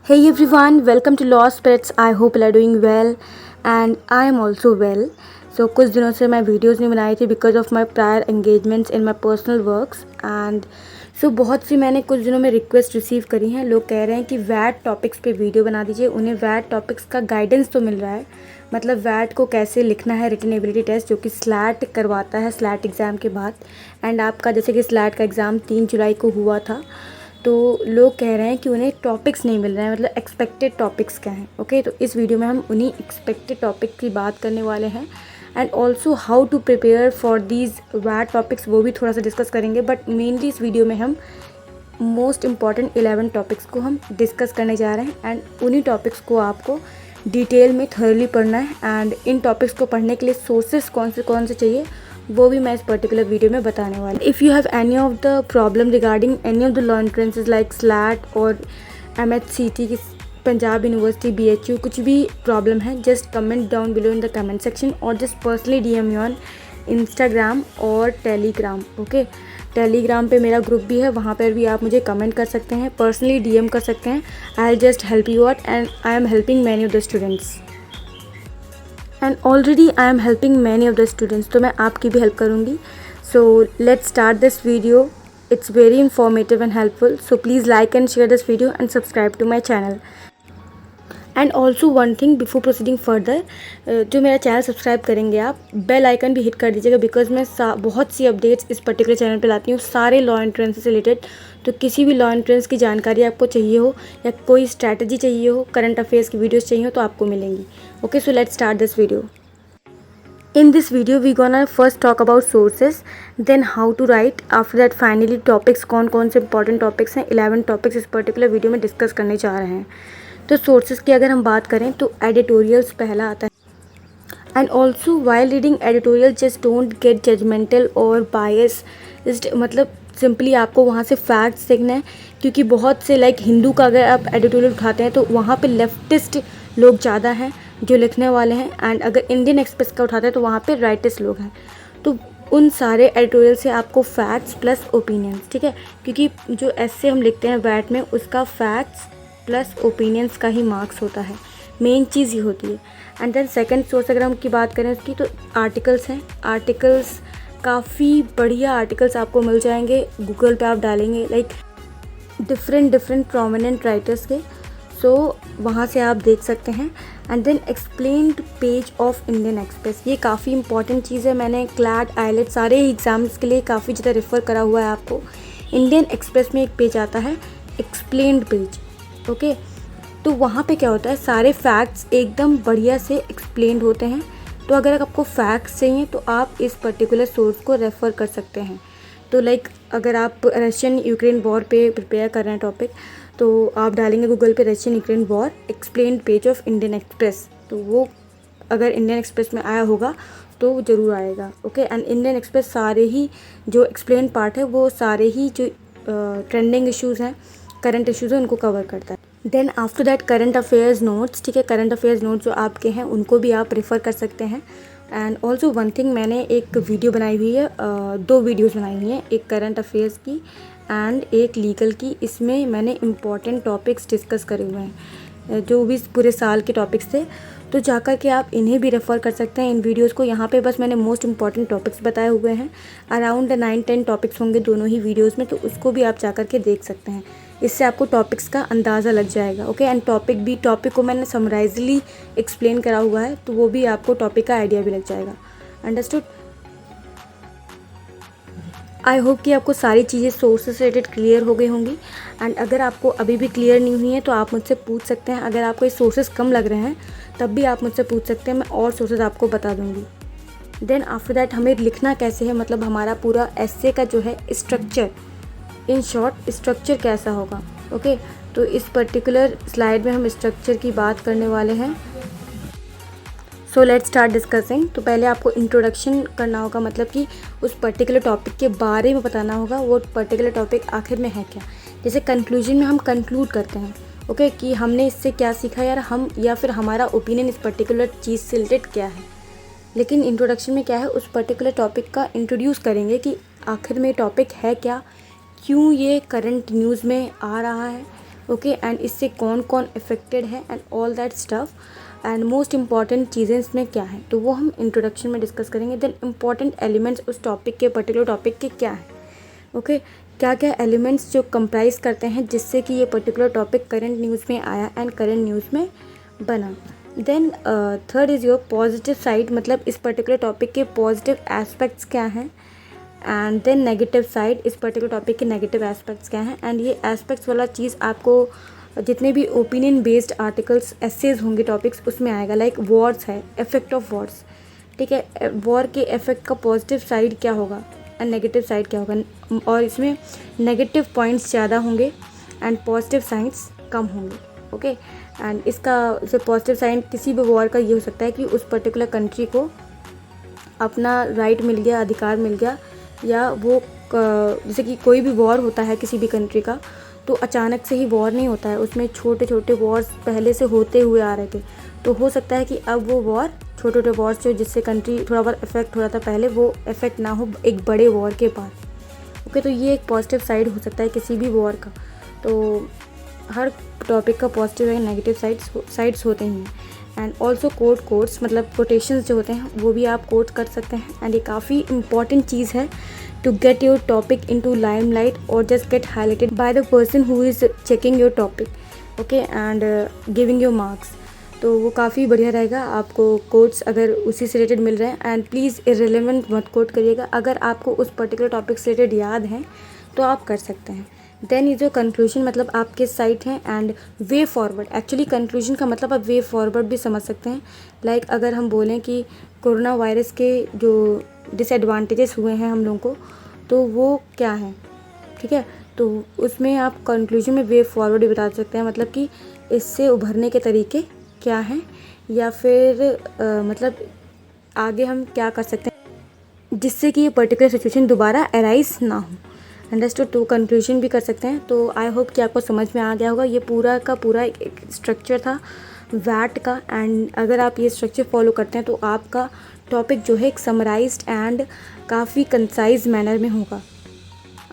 Hey everyone, welcome to Lost Pets. I hope you are doing well and I am also well. So कुछ दिनों से मैं videos नहीं बनाई थी because of my prior engagements in my personal works and बहुत सी मैंने कुछ दिनों में रिक्वेस्ट रिसीव करी हैं। लोग कह रहे हैं कि वैट टॉपिक्स पे वीडियो बना दीजिए। उन्हें वैट टॉपिक्स का गाइडेंस तो मिल रहा है, मतलब वैट को कैसे लिखना है, रिटन एबिलिटी टेस्ट जो कि स्लैट करवाता है स्लैट एग्ज़ाम के बाद। एंड आपका जैसे कि स्लैट का एग्ज़ाम 3 जुलाई को हुआ था, तो लोग कह रहे हैं कि उन्हें टॉपिक्स नहीं मिल रहे हैं, मतलब एक्सपेक्टेड टॉपिक्स क्या हैं। ओके, तो इस वीडियो में हम उन्हीं एक्सपेक्टेड टॉपिक की बात करने वाले हैं and also how to prepare for these what topics, वो भी थोड़ा सा डिस्कस करेंगे। बट मेनली इस वीडियो में हम मोस्ट इम्पॉर्टेंट 11 टॉपिक्स को हम डिस्कस करने जा रहे हैं एंड उन्हीं टॉपिक्स को आपको डिटेल में थॉरली पढ़ना है। एंड इन टॉपिक्स को पढ़ने के लिए सोर्सेस कौन से चाहिए वो भी मैं इस पर्टिकुलर वीडियो में बताने वाली। If you have any of the problem regarding any of the law entrances like slate और MHCT की पंजाब यूनिवर्सिटी BHU, कुछ भी प्रॉब्लम है, just comment down below in the comment section और just personally DM me on Instagram और Telegram. Okay, Telegram पे मेरा group भी है, वहाँ पर भी आप मुझे कमेंट कर सकते हैं, पर्सनली DM कर सकते हैं। I will just help you out and I am helping many of the students and already I am helping many of the students, तो मैं आपकी भी हेल्प करूँगी। So let's start this video. It's very informative and helpful, so please like and share this video and subscribe to my channel. And also one thing before proceeding further, जो मेरा channel subscribe करेंगे आप, bell icon भी hit कर दीजिएगा because मैं बहुत सी updates इस पर्टिकुलर चैनल पे लाती हूँ, सारे लॉ एंट्रेंस से रिलेटेड। तो किसी भी लॉ एंट्रेंस की जानकारी आपको चाहिए हो या कोई स्ट्रैटेजी चाहिए हो, करंट अफेयर्स की वीडियोस चाहिए हो, तो आपको मिलेंगी। Okay, so let's start this video. In this video we gonna first talk about sources, then how to write, after that finally topics, कौन से important topics हैं। 11 topics इस particular वीडियो में डिस्कस करने जा रहे हैं। तो sources की अगर हम बात करें तो editorials पहला आता है। And also while reading editorial just don't get judgmental और बायस, मतलब सिंपली आपको वहाँ से फैक्ट्स देखना है, क्योंकि बहुत से लाइक हिंदू का अगर आप एडिटोरियल उठाते हैं तो वहाँ पे लेफ्टिस्ट लोग ज़्यादा हैं जो लिखने वाले हैं, एंड अगर इंडियन एक्सप्रेस का उठाते हैं तो वहाँ पे राइटिस्ट लोग हैं। तो उन सारे एडिटोरियल से आपको फैक्ट्स प्लस ओपिनियंस, ठीक है, क्योंकि जो ऐसे हम लिखते हैं वैट में उसका फैक्ट्स प्लस ओपिनियंस का ही मार्क्स होता है, मेन चीज़ ये होती है। एंड देन सेकंड सोर्स अगर हम की बात करें उसकी, तो आर्टिकल्स हैं। आर्टिकल्स काफ़ी बढ़िया आर्टिकल्स आपको मिल जाएंगे, गूगल पे आप डालेंगे लाइक डिफरेंट प्रोमिनेंट राइटर्स के, सो वहाँ से आप देख सकते हैं। And then explained page of Indian Express, ये काफ़ी इंपॉर्टेंट चीज़ है, मैंने क्लैट आईलेट सारे एग्ज़ाम्स के लिए काफ़ी ज़्यादा रेफ़र करा हुआ है आपको। इंडियन एक्सप्रेस में एक पेज आता है एक्सप्लेन्ड पेज। ओके, तो वहाँ पे क्या होता है, सारे फैक्ट्स एकदम बढ़िया से एक्सप्लेन्ड होते हैं। तो अगर आपको फैक्ट्स चाहिए तो आप इस पर्टिकुलर सोर्स को रेफ़र कर सकते हैं। तो लाइक अगर आप रशियन यूक्रेन वॉर पे प्रिपेयर कर रहे हैं टॉपिक, तो आप डालेंगे गूगल पे Russian Ukraine war explained page of Indian express, तो वो अगर इंडियन एक्सप्रेस में आया होगा तो वो ज़रूर आएगा। ओके, एंड इंडियन एक्सप्रेस सारे ही जो एक्सप्लेन पार्ट है वो सारे ही जो ट्रेंडिंग इश्यूज़ हैं, करंट इश्यूज़ हैं, उनको कवर करता है। Then after that current affairs notes, ठीक है, करंट अफेयर्स नोट्स जो आपके हैं उनको भी आप रेफ़र कर सकते हैं। एंड ऑल्सो वन थिंग, मैंने एक वीडियो बनाई हुई है, 2 वीडियोज़ बनाई हुई हैं, एक करंट अफेयर्स की एंड एक लीगल की। इसमें मैंने इम्पॉर्टेंट टॉपिक्स डिस्कस करे हुए हैं, जो भी पूरे साल के टॉपिक्स थे, तो जाकर के आप इन्हें भी रेफ़र कर सकते हैं इन वीडियोस को। यहाँ पे बस मैंने मोस्ट इंपॉर्टेंट टॉपिक्स बताए हुए हैं, अराउंड 9-10 टॉपिक्स होंगे दोनों ही वीडियोस में, तो उसको भी आप जाकर के देख सकते हैं। इससे आपको टॉपिक्स का अंदाज़ा लग जाएगा। ओके, एंड टॉपिक को मैंने समराइजली एक्सप्लेन करा हुआ है, तो वो भी आपको टॉपिक का आइडिया भी लग जाएगा। अंडरस्टूड? आई होप कि आपको सारी चीज़ें सोर्सेस से रिलेटेड क्लियर हो गई होंगी। एंड अगर आपको अभी भी क्लियर नहीं हुई हैं तो आप मुझसे पूछ सकते हैं। अगर आपको ये सोर्सेस कम लग रहे हैं तब भी आप मुझसे पूछ सकते हैं, मैं और सोर्सेज आपको बता दूंगी। देन आफ्टर दैट हमें लिखना कैसे है, मतलब हमारा पूरा एस्से का जो है स्ट्रक्चर, इन शॉर्ट स्ट्रक्चर कैसा होगा। ओके, तो इस पर्टिकुलर स्लाइड में हम स्ट्रक्चर की बात करने वाले हैं। सो लेट्स स्टार्ट डिस्कसिंग। तो पहले आपको इंट्रोडक्शन करना होगा, मतलब कि उस पर्टिकुलर टॉपिक के बारे में बताना होगा, वो पर्टिकुलर टॉपिक आखिर में है क्या। जैसे कंक्लूजन में हम कंक्लूड करते हैं, ओके, कि हमने इससे क्या सीखा यार, हम या फिर हमारा ओपिनियन इस पर्टिकुलर चीज़ से रिलेटेड क्या है। लेकिन इंट्रोडक्शन में क्या है, उस पर्टिकुलर टॉपिक का इंट्रोड्यूस करेंगे कि आखिर में टॉपिक है क्या, क्यों ये करंट न्यूज़ में आ रहा है, ओके, एंड इससे कौन कौन अफेक्टेड है and all that stuff, and most important चीज़ें इसमें क्या है, तो वो हम इंट्रोडक्शन में डिस्कस करेंगे। देन इंपॉर्टेंट एलिमेंट्स उस टॉपिक के, पर्टिकुलर टॉपिक के क्या है, ओके, क्या क्या एलिमेंट्स जो कंप्राइज करते हैं जिससे कि ये पर्टिकुलर टॉपिक करंट न्यूज़ में आया एंड करंट न्यूज़ में बना। Then third is your positive side, मतलब इस पर्टिकुलर टॉपिक के पॉजिटिव एस्पेक्ट्स क्या हैं, एंड देन नेगेटिव साइड, इस पर्टिकुलर टॉपिक के नेगेटिव एस्पेक्ट्स क्या हैं। एंड ये एस्पेक्ट्स वाला चीज़ आपको जितने भी ओपिनियन बेस्ड आर्टिकल्स, एसेज होंगे, टॉपिक्स उसमें आएगा। लाइक वॉर्स है, इफेक्ट ऑफ वॉर्स, ठीक है, वॉर के इफेक्ट का पॉजिटिव साइड क्या होगा एंड नेगेटिव साइड क्या होगा, और इसमें नेगेटिव पॉइंट्स ज़्यादा होंगे एंड पॉजिटिव साइड्स कम होंगे, ओके। एंड इसका जो पॉजिटिव साइड किसी भी वॉर का ये हो सकता है कि उस पर्टिकुलर कंट्री को अपना राइट मिल गया, अधिकार मिल गया, या वो जैसे कि कोई भी वॉर होता है किसी भी कंट्री का, तो अचानक से ही वॉर नहीं होता है, उसमें छोटे छोटे वॉर्स पहले से होते हुए आ रहे थे, तो हो सकता है कि अब वो वॉर, छोटे छोटे वॉर्स जो जिससे कंट्री थोड़ा बहुत इफेक्ट हो रहा था पहले, वो इफेक्ट ना हो एक बड़े वॉर के बाद, ओके। तो ये एक पॉजिटिव साइड हो सकता है किसी भी वॉर का। तो हर टॉपिक का पॉजिटिव एंड नेगेटिव साइड्स होते ही हैं। एंड ऑल्सो कोट्स, मतलब कोटेशंस जो होते हैं वो भी आप कोट कर सकते हैं। एंड ये काफ़ी इंपॉर्टेंट चीज़ है to get your topic into limelight और just get highlighted by the person who is checking your topic, okay, and giving your marks. तो वो काफ़ी बढ़िया रहेगा आपको कोट्स अगर उसी से रिलेटेड मिल रहे हैं। एंड प्लीज़ इर्रेलेवेंट मत कोट करिएगा, अगर आपको उस पर्टिकुलर टॉपिक से रिलेटेड याद है तो आप कर सकते हैं। देन ये जो कंक्लूजन, मतलब आपके साइट हैं, and way forward, actually conclusion का मतलब आप वे फॉरवर्ड भी समझ सकते हैं। लाइक अगर हम बोलें कि कोरोना वायरस के जो डिसएडवांटेजेस हुए हैं हम लोगों को, तो वो क्या हैं, ठीक है, तो उसमें आप कंक्लूजन में वे फॉरवर्ड भी बता सकते हैं, मतलब कि इससे उभरने के तरीके क्या हैं, या फिर मतलब आगे हम क्या कर सकते हैं जिससे कि ये पर्टिकुलर सिचुएशन दोबारा अराइज ना हो। अंडरस्टूड। तो कंक्लूजन भी कर सकते हैं। तो आई होप कि आपको समझ में आ गया होगा। ये पूरा का पूरा एक स्ट्रक्चर था वैट का, एंड अगर आप ये स्ट्रक्चर फॉलो करते हैं तो आपका टॉपिक जो है एक समराइज्ड एंड काफ़ी कंसाइज मैनर में होगा।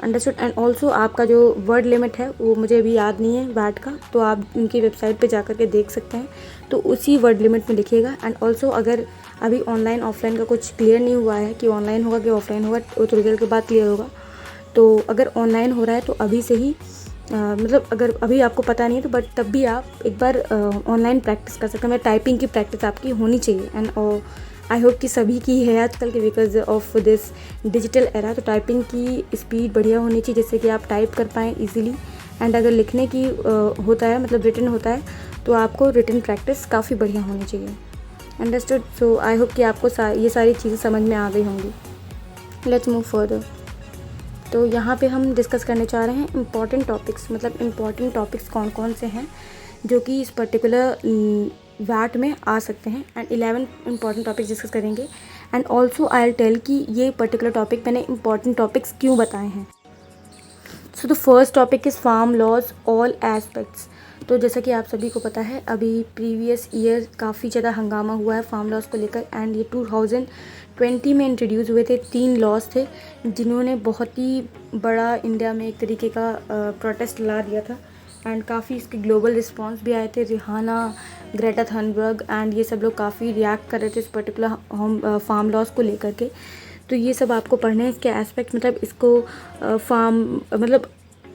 अंडरस्टूड। एंड ऑल्सो आपका जो वर्ड लिमिट है वो मुझे अभी याद नहीं है वैट का, तो आप उनकी वेबसाइट पे जा कर के देख सकते हैं, तो उसी वर्ड लिमिट में लिखिएगा। एंड ऑल्सो अगर अभी ऑनलाइन ऑफलाइन का कुछ क्लियर नहीं हुआ है कि ऑनलाइन होगा कि ऑफलाइन होगा, वो तो रिजल्ट के बाद क्लियर होगा। तो अगर ऑनलाइन हो रहा है तो अभी से ही मतलब अगर अभी आपको पता नहीं है तो बट तब भी आप एक बार ऑनलाइन प्रैक्टिस कर सकते हैं। टाइपिंग की प्रैक्टिस आपकी होनी चाहिए, एंड आई होप कि सभी की है आजकल के because of this digital era. तो टाइपिंग की स्पीड बढ़िया होनी चाहिए जिससे कि आप टाइप कर पाएँ इजीली। एंड अगर लिखने की होता है मतलब रिटन होता है तो आपको रिटन प्रैक्टिस काफ़ी बढ़िया होनी चाहिए। अंडरस्टूड। सो आई होप कि आपको ये सारी चीज़ें समझ में आ गई होंगी। Let's move further. तो यहाँ पे हम डिस्कस करने चाह रहे हैं इम्पॉर्टेंट टॉपिक्स, मतलब इम्पॉर्टेंट टॉपिक्स कौन कौन से हैं जो कि इस पर्टिकुलर वैट में आ सकते हैं। एंड 11 इम्पॉर्टेंट टॉपिक्स डिस्कस करेंगे। And also I will tell कि ये पर्टिकुलर टॉपिक मैंने इम्पॉर्टेंट टॉपिक्स क्यों बताए हैं। So the first topic is farm laws all aspects. तो जैसा कि आप सभी को पता है अभी प्रीवियस ईयर काफ़ी ज़्यादा हंगामा हुआ है फार्म लॉज को लेकर। एंड ये 2020 में इंट्रोड्यूस हुए थे। 3 लॉज थे जिन्होंने बहुत ही बड़ा इंडिया में एक तरीके का प्रोटेस्ट ला दिया था। एंड काफ़ी इसके ग्लोबल रिस्पांस भी आए थे। रिहाना, ग्रेटा थनबर्ग एंड ये सब लोग काफ़ी रिएक्ट कर रहे थे इस पर्टिकुलर फार्म लॉज को लेकर के। तो ये सब आपको पढ़ने हैं इसके एस्पेक्ट, मतलब इसको मतलब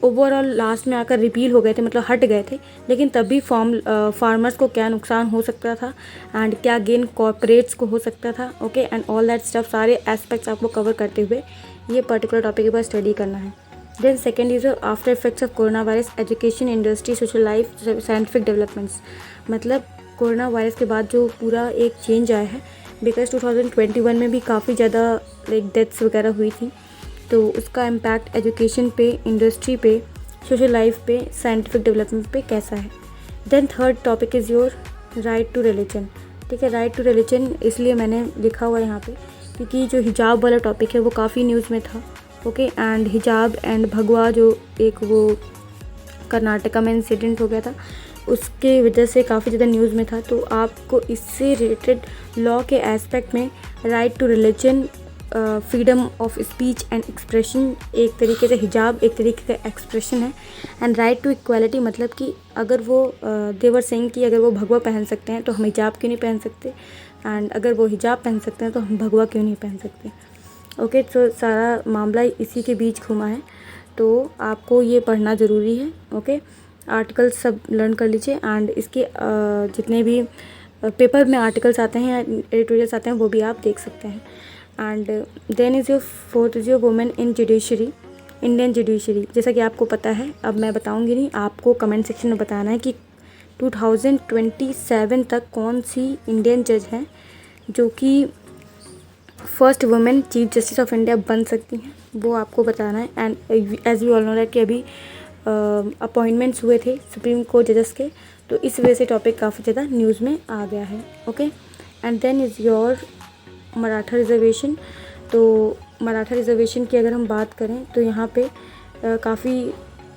ओवरऑल लास्ट में आकर रिपील हो गए थे, मतलब हट गए थे, लेकिन तब भी फार्मर्स को क्या नुकसान हो सकता था एंड क्या गेन कॉर्पोरेट्स को हो सकता था, okay, and all that stuff, सारे एस्पेक्ट्स आपको कवर करते हुए ये पर्टिकुलर टॉपिक के ऊपर स्टडी करना है। Then second is after effects of corona virus, education, industry, social life, scientific developments. मतलब कोरोना वायरस के बाद जो पूरा एक चेंज आया है, बिकॉज 2021 में भी काफ़ी ज़्यादा लाइक डेथ्स वगैरह हुई थी, तो उसका इम्पैक्ट एजुकेशन पे, इंडस्ट्री पे, सोशल लाइफ पे, साइंटिफिक डेवलपमेंट पे कैसा है। Then third topic is your right to religion. ठीक है, राइट टू रिलीजन इसलिए मैंने लिखा हुआ है यहाँ पे क्योंकि जो हिजाब वाला टॉपिक है वो काफ़ी न्यूज़ में था, ओके। एंड हिजाब एंड भगवा जो एक वो कर्नाटका में इंसिडेंट हो गया था, उसके वजह से काफ़ी ज़्यादा न्यूज़ में था। तो आपको इससे रिलेटेड लॉ के एस्पेक्ट में right to religion freedom of speech and expression, एक तरीके से हिजाब एक तरीके का एक्सप्रेशन है। एंड राइट टू इक्वालिटी, मतलब कि अगर वो देवर सेइंग कि अगर वो भगवा पहन सकते हैं तो हम हिजाब क्यों नहीं पहन सकते, एंड अगर वो हिजाब पहन सकते हैं तो हम भगवा क्यों नहीं पहन सकते। ओके, तो सारा मामला इसी के बीच घुमा है, तो आपको ये पढ़ना ज़रूरी है। ओके, आर्टिकल सब लर्न कर लीजिए, एंड इसके जितने भी पेपर में आर्टिकल्स आते हैं या एडिटोरियल्स आते हैं वो भी आप देख सकते हैं। And then is your fourth is your women in judiciary, Indian judiciary. जैसा कि आपको पता है, अब मैं बताऊंगी नहीं, आपको कमेंट सेक्शन में बताना है कि 2027 तक कौन सी इंडियन जज हैं जो कि first women chief justice of India बन सकती हैं, वो आपको बताना है। And as you all know that कि अभी अपॉइंटमेंट्स हुए थे सुप्रीम कोर्ट जजेस के, तो इस वजह से टॉपिक काफ़ी ज़्यादा न्यूज़ में आ गया है। Okay, and then is your Maratha reservation. तो मराठा रिजर्वेशन की अगर हम बात करें तो यहाँ पे काफ़ी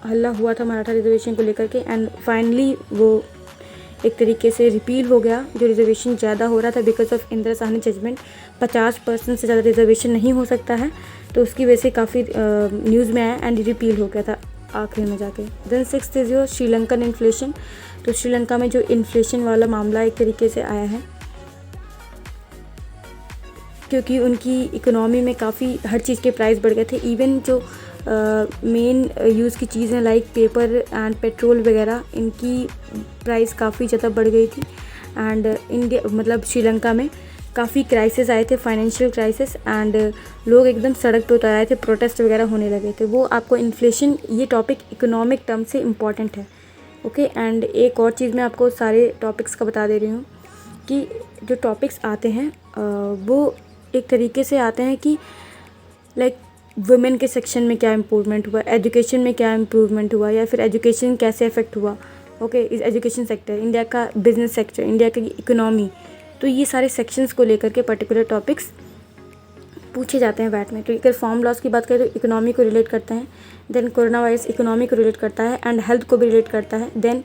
हल्ला हुआ था मराठा रिजर्वेशन को लेकर के, एंड फाइनली वो एक तरीके से रिपील हो गया। जो रिजर्वेशन ज़्यादा हो रहा था because of Indira Sahni judgement, 50% से ज़्यादा रिजर्वेशन नहीं हो सकता है, तो उसकी वजह से काफ़ी न्यूज़ में आया एंड रिपील हो गया था आखिर में जाके। Then sixth is your Sri Lankan inflation. तो श्रीलंका में जो इन्फ्लेशन वाला मामला एक तरीके से आया है क्योंकि उनकी इकोनॉमी में काफ़ी हर चीज़ के प्राइस बढ़ गए थे। इवन जो मेन यूज़ की चीज़ें लाइक पेपर एंड पेट्रोल वगैरह, इनकी प्राइस काफ़ी ज़्यादा बढ़ गई थी। एंड इंडिया मतलब श्रीलंका में काफ़ी क्राइसिस आए थे, फाइनेंशियल क्राइसिस, एंड लोग एकदम सड़क पे उतर आए थे, प्रोटेस्ट वगैरह होने लगे थे। वो आपको इन्फ्लेशन, ये टॉपिक इकोनॉमिक टर्म से इम्पॉर्टेंट है। ओके, एंड एक और चीज़ मैं आपको सारे टॉपिक्स का बता दे रही हूँ कि जो टॉपिक्स आते हैं वो एक तरीके से आते हैं कि लाइक वुमेन के सेक्शन में क्या इम्प्रूवमेंट हुआ, एजुकेशन में क्या इम्प्रूवमेंट हुआ, या फिर एजुकेशन कैसे अफेक्ट हुआ। ओके, इस एजुकेशन सेक्टर, इंडिया का बिजनेस सेक्टर, इंडिया की इकोनॉमी, तो ये सारे सेक्शंस को लेकर के पर्टिकुलर टॉपिक्स पूछे जाते हैं वैट में। तो अगर फॉर्म लॉस की बात करें तो इकोनॉमी को रिलेट करते हैं, देन कोरोना वायरस इकोनॉमी को रिलेट करता है एंड हेल्थ को भी रिलेट करता है, देन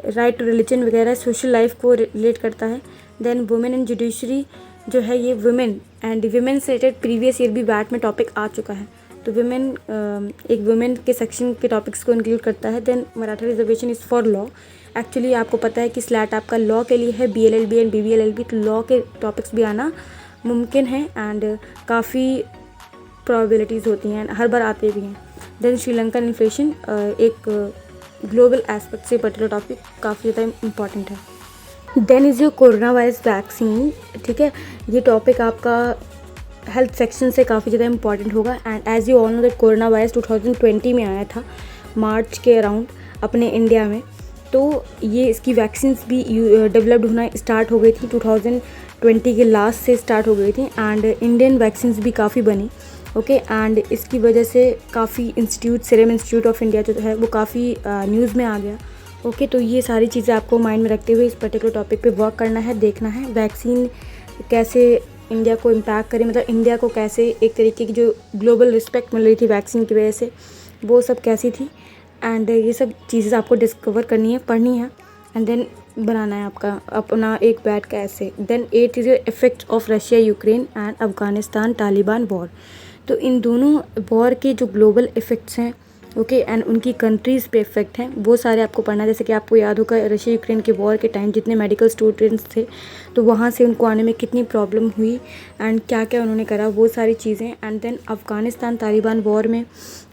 राइट टू रिलीजन वगैरह सोशल लाइफ को रिलेट करता है। देन वुमेन इन जुडिशरी जो है ये वुमेन एंड वुमेन से रिलेटेड प्रीवियस ईयर भी वैट में टॉपिक आ चुका है, तो वुमेन एक वुमेन के सेक्शन के टॉपिक्स को इंक्लूड करता है। Then Maratha reservation is for law. Actually आपको पता है कि स्लैट आपका लॉ के लिए है, BLLB एंड BBLLB, तो लॉ के टॉपिक्स भी आना मुमकिन है एंड काफ़ी प्रोबेबिलिटीज़ होती हैं, हर बार आते भी हैं। देन श्रीलंकन इन्फ्लेशन एक ग्लोबल एस्पेक्ट से पर्टिकुलर टॉपिक काफ़ी ज़्यादा इम्पॉर्टेंट है। Then is your corona virus vaccine. ठीक है, ये टॉपिक आपका हेल्थ सेक्शन से काफ़ी ज़्यादा इंपॉर्टेंट होगा। And as you all know that corona virus 2020 में आया था, मार्च के अराउंड अपने इंडिया में, तो ये इसकी वैक्सीन्स भी डेवलप्ड होना स्टार्ट हो गई थी, 2020 के लास्ट से स्टार्ट हो गई थी, एंड इंडियन वैक्सीन्स भी काफ़ी बनी। ओके, एंड इसकी वजह से काफ़ी institute, serum institute of India जो है वो काफ़ी न्यूज़ में आ गया। ओके, तो ये सारी चीज़ें आपको माइंड में रखते हुए इस पर्टिकुलर टॉपिक पे वर्क करना है, देखना है वैक्सीन कैसे इंडिया को इम्पैक्ट करे, मतलब इंडिया को कैसे एक तरीके की जो ग्लोबल रिस्पेक्ट मिल रही थी वैक्सीन की वजह से, वो सब कैसी थी, एंड ये सब चीज़ें आपको डिस्कवर करनी है, पढ़नी है, एंड देन बनाना है आपका अपना एक बैट का ऐसे। Then 8 is effect of Russia Ukraine and Afghanistan Taliban war. तो इन दोनों वॉर के जो ग्लोबल इफ़ेक्ट्स हैं, ओके, एंड उनकी कंट्रीज़ पे इफेक्ट हैं, वो सारे आपको पढ़ना है। जैसे कि आपको याद होगा रशिया यूक्रेन के वॉर के टाइम जितने मेडिकल स्टूडेंट्स थे, तो वहाँ से उनको आने में कितनी प्रॉब्लम हुई एंड क्या क्या उन्होंने करा, वो सारी चीज़ें। And then Afghanistan Taliban war में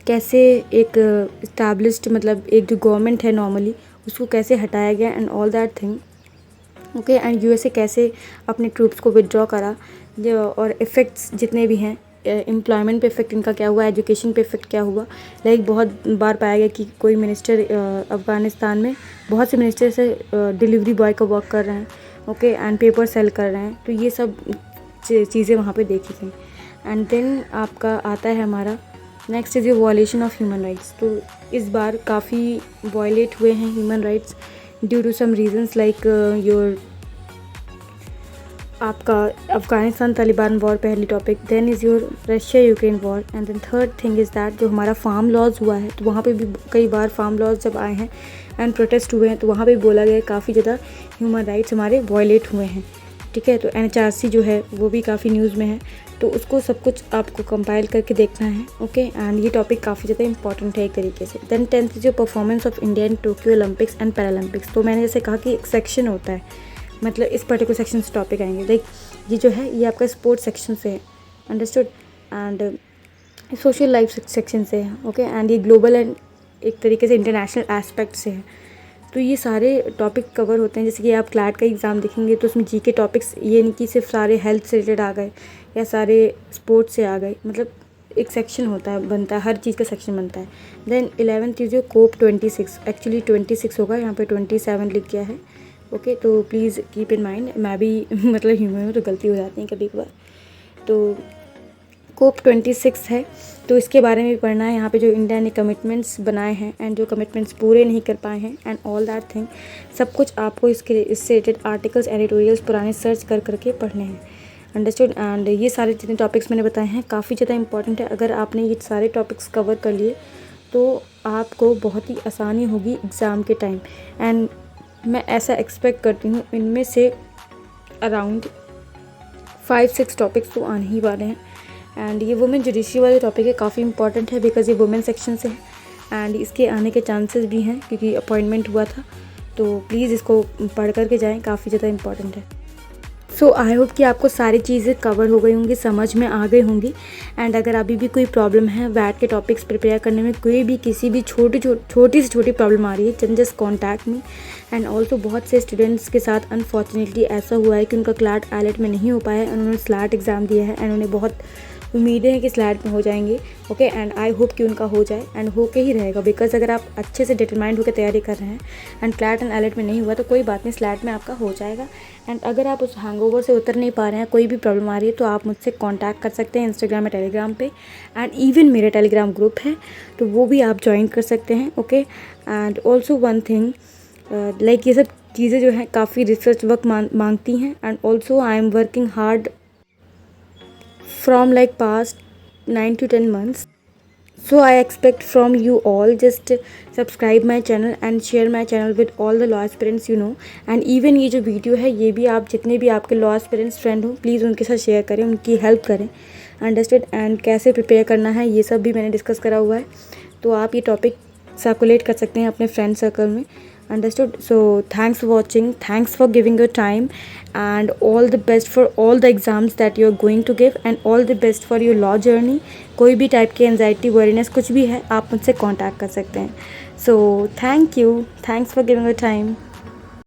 कैसे एक इस्टेब्लिश्ड, मतलब एक जो गवर्नमेंट है नॉर्मली, उसको कैसे हटाया गया and all that thing. Okay, and USA कैसे अपने ट्रूप्स को विदड्रॉ करा, और इफ़ेक्ट्स जितने भी हैं, एम्प्लॉयमेंट पे इफेक्ट इनका क्या हुआ, एजुकेशन पे इफेक्ट क्या हुआ। लाइक बहुत बार पाया गया कि कोई मिनिस्टर अफ़गानिस्तान में बहुत से मिनिस्टर से डिलीवरी बॉय का वर्क कर रहे हैं, ओके, एंड पेपर सेल कर रहे हैं, तो ये सब चीज़ें वहाँ पे देखी गई। एंड देन आपका आता है हमारा next is your violation of human rights. तो इस बार काफ़ी वायलेट हुए हैं human rights due to some reasons like your आपका अफ़गानिस्तान तालिबान वॉर पहली topic, then is your Russia Ukraine war, and then third thing is that जो हमारा फार्म लॉज हुआ है, तो वहाँ पे भी कई बार फार्म लॉज जब आए हैं एंड प्रोटेस्ट हुए हैं, तो वहाँ पे बोला गया काफ़ी ज़्यादा ह्यूमन राइट्स हमारे वायलेट हुए हैं। ठीक है। तो NHRC जो है वो भी काफ़ी न्यूज़ में है, तो उसको सब कुछ आपको कंपाइल करके देखना है, ओके। एंड ये टॉपिक काफ़ी ज़्यादा इंपॉर्टेंट है एक तरीके से। देन 10th जो performance of India in Tokyo Olympics and Paralympics. तो मैंने जैसे कहा कि एक सेक्शन होता है, मतलब इस पर्टिकुलर सेक्शन से टॉपिक आएंगे। लाइक ये जो है ये आपका स्पोर्ट्स सेक्शन से है, understood. And social life section से है, ओके। एंड ये ग्लोबल एंड एक तरीके से इंटरनेशनल एस्पेक्ट से है। तो ये सारे टॉपिक कवर होते हैं। जैसे कि आप क्लैट का एग्ज़ाम देखेंगे तो उसमें जीके टॉपिक्स ये नहीं कि सिर्फ सारे हेल्थ से रिलेटेड आ गए या सारे स्पोर्ट्स से आ गए, मतलब एक सेक्शन होता है, बनता है, हर चीज़ का सेक्शन बनता है। देन 11th जो COP 26, एक्चुअली 26 होगा, यहाँ पे 27 लिख गया है, ओके। तो प्लीज़ कीप इन माइंड, मैं भी मतलब ह्यूमन में तो गलती हो जाती है कभी कभार। तो COP 26 है, तो इसके बारे में भी पढ़ना है। यहाँ पे जो इंडिया ने कमिटमेंट्स बनाए हैं एंड जो कमिटमेंट्स पूरे नहीं कर पाए हैं एंड ऑल दैट थिंग, सब कुछ आपको इससे रिलेटेड आर्टिकल्स, एडिटोरियल्स पुराने सर्च कर करके पढ़ने हैं, अंडरस्टूड। एंड ये सारे जितने टॉपिक्स मैंने बताए हैं काफ़ी ज़्यादा इंपॉर्टेंट है। अगर आपने ये सारे टॉपिक्स कवर कर लिए तो आपको बहुत ही आसानी होगी एग्ज़ाम के टाइम। एंड मैं ऐसा एक्सपेक्ट करती हूँ इनमें से अराउंड 5-6 टॉपिक्स तो आने ही वाले हैं। एंड ये वुमेन जुडिशरी वाले टॉपिक है, काफ़ी इंपॉर्टेंट है बिकॉज़ ये वुमेन सेक्शन से है एंड इसके आने के चांसेस भी हैं क्योंकि अपॉइंटमेंट हुआ था। तो प्लीज़ इसको पढ़ करके जाएं, काफ़ी ज़्यादा इंपॉर्टेंट है। सो आई होप कि आपको सारी चीज़ें कवर हो गई होंगी, समझ में आ गई होंगी। एंड अगर अभी भी कोई प्रॉब्लम है वैट के टॉपिक्स प्रिपेयर करने में, कोई भी किसी भी छोटी से छोटी प्रॉब्लम आ रही है, just contact me. And also बहुत से स्टूडेंट्स के साथ अनफॉर्चुनेटली ऐसा हुआ है कि उनका क्लैट आईलेट में नहीं हो पाया है, उन्होंने स्लैट एग्ज़ाम दिया है एंड उन्हें बहुत उम्मीदें हैं कि स्लैट में हो जाएंगे, ओके। एंड आई होप कि उनका हो जाए एंड हो के ही रहेगा, बिकॉज अगर आप अच्छे से डिटरमाइंड होकर तैयारी कर रहे हैं एंड क्लैट एंड आईलेट में नहीं हुआ तो कोई बात नहीं, स्लैट में आपका हो जाएगा। एंड अगर आप उस हैंगओवर से उतर नहीं पा रहे हैं, कोई भी प्रॉब्लम आ रही है, तो आप मुझसे कॉन्टैक्ट कर सकते हैं इंस्टाग्राम या टेलीग्राम पे। एंड इवन मेरे टेलीग्राम ग्रुप है तो वो भी आप ज्वाइन कर सकते हैं, okay. And also one thing, like ये सब चीज़ें जो हैं काफ़ी रिसर्च वर्क मांगती हैं। And also I am working hard from like past 9 to 10 months, so I expect from you all just subscribe my channel and share my channel with all the law aspirants you know। and even ये जो video है ये भी आप जितने भी आपके law aspirants friend हो प्लीज़ उनके साथ शेयर करें, उनकी हेल्प करें, अंडरस्टूड। एंड कैसे प्रिपेयर करना है ये सब भी मैंने डिस्कस करा हुआ है, तो आप ये टॉपिक सर्कुलेट कर सकते हैं अपने फ्रेंड सर्कल में, understood। So thanks for watching, thanks for giving your time, and all the best for all the exams that you're going to give, and all the best for your law journey। कोई भी type की anxiety, worriness कुछ भी है आप मुझसे contact कर सकते हैं। So thank you, thanks for giving your time।